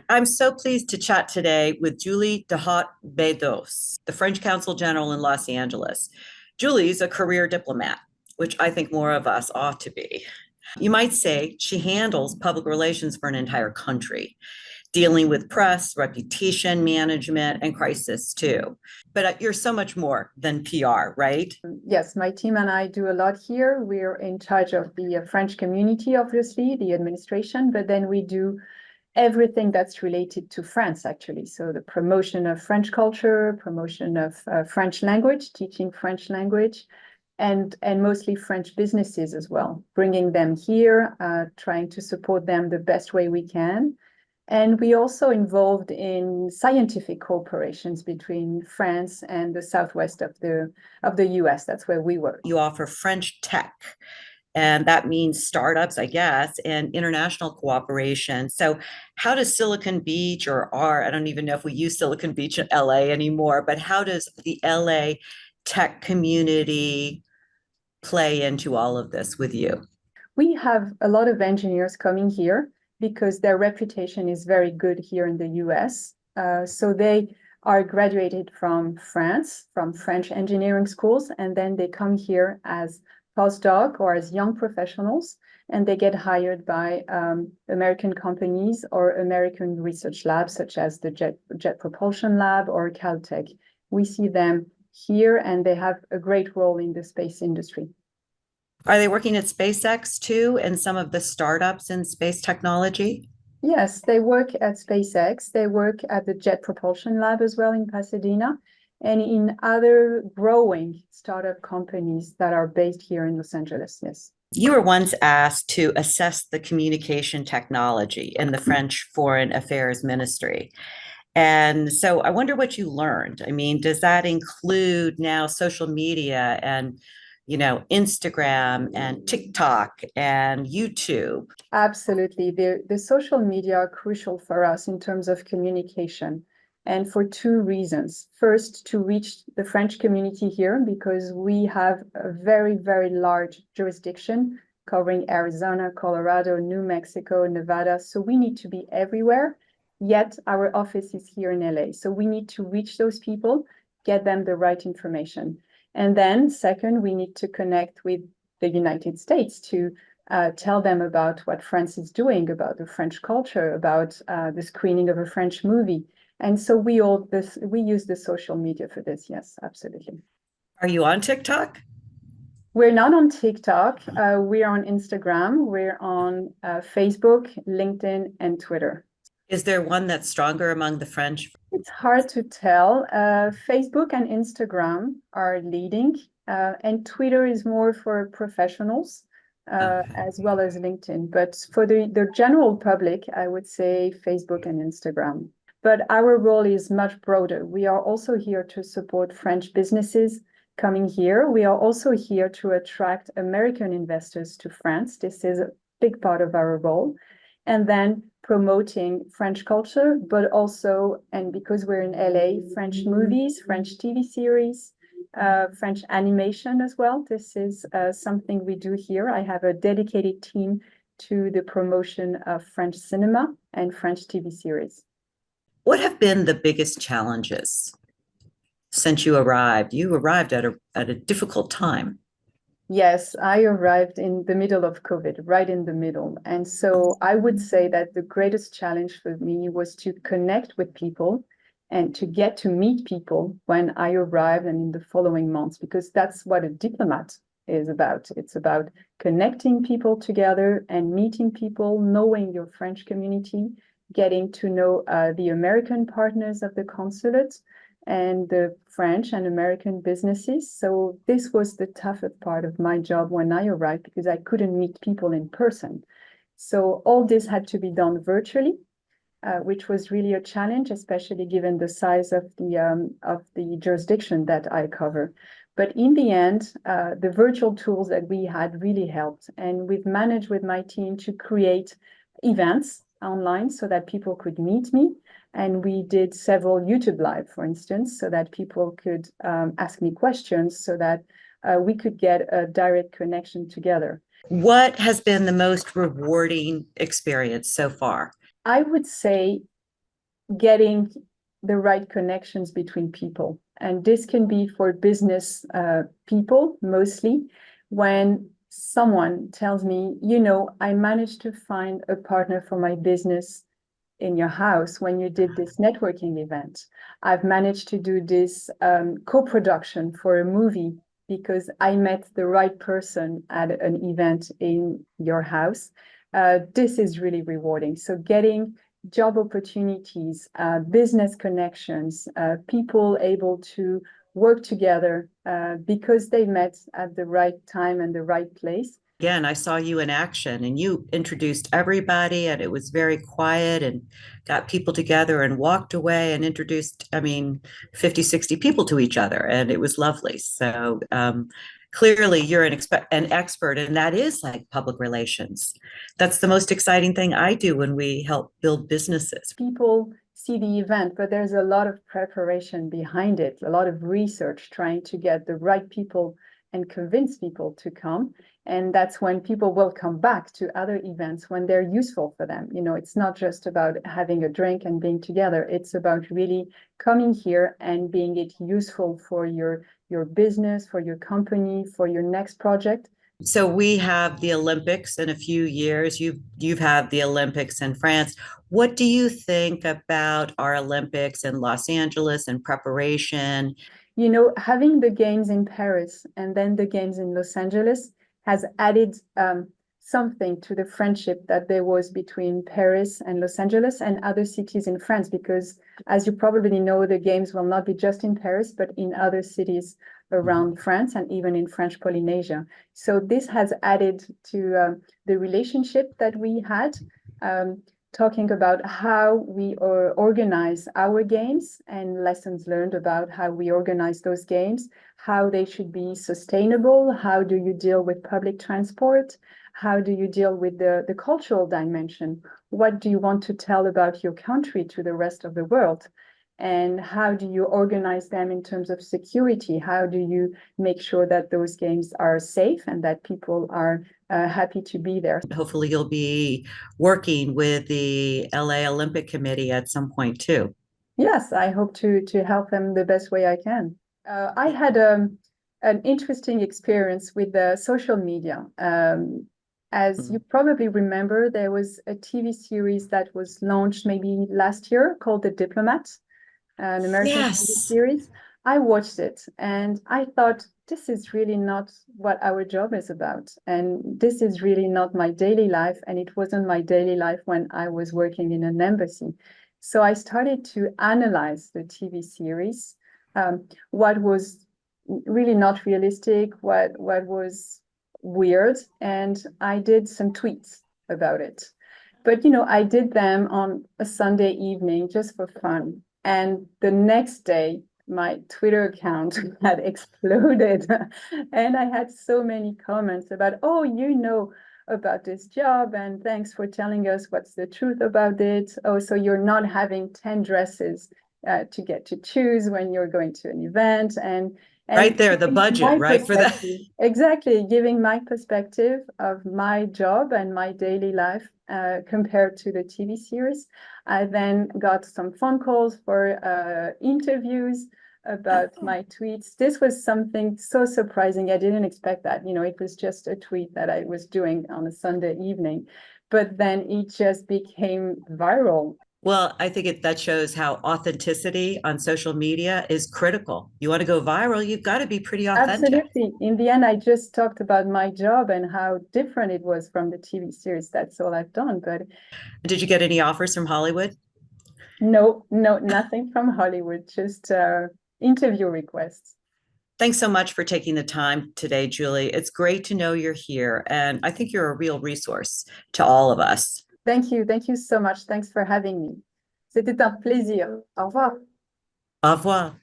I'm so pleased to chat today with Julie Duhaut-Bedos, the French Consul General in Los Angeles. Julie's a career diplomat, which I think more of us ought to be. You might say she handles public relations for an entire country, dealing with press, reputation management, and crisis too. But you're so much more than PR, right? Yes, my team and I do a lot here. We're in charge of the French community, obviously, the administration, but then we do everything that's related to France, actually. So the promotion of French culture, promotion of French language, teaching French language, and mostly French businesses as well, bringing them here, trying to support them the best way we can. And we also involved in scientific cooperations between France and the southwest of the US. That's where we were. You offer French tech, and that means startups, I guess, and international cooperation. So, how does Silicon Beach I don't even know if we use Silicon Beach in LA anymore, but how does the LA tech community play into all of this with you? We have a lot of engineers coming here because their reputation is very good here in the US. So they are graduated from France, from French engineering schools, and then they come here as postdoc or as young professionals, and they get hired by American companies or American research labs, such as the Jet Propulsion Lab or Caltech. We see them here, and they have a great role in the space industry. Are they working at SpaceX too and some of the startups in space technology? Yes, they work at SpaceX. They work at the Jet Propulsion Lab as well in Pasadena and in other growing startup companies that are based here in Los Angeles. Yes. You were once asked to assess the communication technology in the French Foreign Affairs Ministry. And so I wonder what you learned. I mean, does that include now social media and, Instagram and TikTok and YouTube? Absolutely. The social media are crucial for us in terms of communication, and for two reasons. First, to reach the French community here, because we have a very, very large jurisdiction covering Arizona, Colorado, New Mexico, Nevada. So we need to be everywhere, yet our office is here in LA. So we need to reach those people, get them the right information. And then second, we need to connect with the United States to tell them about what France is doing, about the French culture, about the screening of a French movie. And so we use the social media for this. Yes, absolutely. Are you on TikTok? We're not on TikTok. We're on Instagram. We're on Facebook, LinkedIn, and Twitter. Is there one that's stronger among the French? It's hard to tell. Facebook and Instagram are leading, and Twitter is more for professionals. Okay. As well as LinkedIn. But for the general public, I would say Facebook and Instagram. But our role is much broader. We are also here to support French businesses coming here. We are also here to attract American investors to France. This is a big part of our role. And then promoting French culture, but also, and because we're in LA, French movies, French TV series, French animation as well. This is something we do here. I have a dedicated team to the promotion of French cinema and French TV series. What have been the biggest challenges since you arrived? You arrived at a difficult time. Yes, I arrived in the middle of COVID, right in the middle. And so I would say that the greatest challenge for me was to connect with people and to get to meet people when I arrived and in the following months, because that's what a diplomat is about. It's about connecting people together and meeting people, knowing your French community, getting to know the American partners of the consulate and the French and American businesses. So this was the toughest part of my job when I arrived, because I couldn't meet people in person. So all this had to be done virtually. Which was really a challenge, especially given the size of the jurisdiction that I cover. But in the end, the virtual tools that we had really helped. And we've managed with my team to create events online so that people could meet me. And we did several YouTube Live, for instance, so that people could ask me questions so that we could get a direct connection together. What has been the most rewarding experience so far? I would say getting the right connections between people. And this can be for business people mostly, when someone tells me, I managed to find a partner for my business in your house when you did this networking event. I've managed to do this co-production for a movie because I met the right person at an event in your house. This is really rewarding. So getting job opportunities, business connections, people able to work together because they met at the right time and the right place. Again, I saw you in action and you introduced everybody, and it was very quiet and got people together and walked away and introduced, 50, 60 people to each other. And it was lovely. So clearly you're an expert, and that is like public relations. That's the most exciting thing I do when we help build businesses. People see the event, but there's a lot of preparation behind it, a lot of research trying to get the right people and convince people to come. And that's when people will come back to other events when they're useful for them. It's not just about having a drink and being together. It's about really coming here and being it useful for your business, for your company, for your next project. So we have the Olympics in a few years. You've had the Olympics in France. What do you think about our Olympics in Los Angeles and preparation? Having the games in Paris and then the games in Los Angeles has added something to the friendship that there was between Paris and Los Angeles and other cities in France, because as you probably know, the games will not be just in Paris, but in other cities around France and even in French Polynesia. So this has added to the relationship that we had. Talking about how we organize our games and lessons learned about how we organize those games, how they should be sustainable, how do you deal with public transport, how do you deal with the cultural dimension, what do you want to tell about your country to the rest of the world, and how do you organize them in terms of security, how do you make sure that those games are safe and that people are happy to be there. Hopefully you'll be working with the LA Olympic Committee at some point too. Yes, I hope to help them the best way I can. I had an interesting experience with the social media. As you probably remember, there was a TV series that was launched maybe last year called The Diplomat, an American TV Yes. series. I watched it and I thought, this is really not what our job is about. And this is really not my daily life. And it wasn't my daily life when I was working in an embassy. So I started to analyze the TV series, what was really not realistic, what was weird, and I did some tweets about it. But I did them on a Sunday evening just for fun. And the next day, my Twitter account had exploded. And I had so many comments about, oh, about this job, and thanks for telling us what's the truth about it. Oh, so you're not having 10 dresses to get to choose when you're going to an event. And Right there, the budget, right? For that. Exactly, giving my perspective of my job and my daily life compared to the TV series. I then got some phone calls for interviews about my tweets. This was something so surprising. I didn't expect that. It was just a tweet that I was doing on a Sunday evening, but then it just became viral. Well, I think that shows how authenticity on social media is critical. You want to go viral, you've got to be pretty authentic. Absolutely. In the end, I just talked about my job and how different it was from the TV series. That's all I've done. But did you get any offers from Hollywood? No, nothing from Hollywood, just interview requests. Thanks so much for taking the time today, Julie. It's great to know you're here, and I think you're a real resource to all of us. Thank you. Thank you so much. Thanks for having me. C'était un plaisir. Au revoir. Au revoir.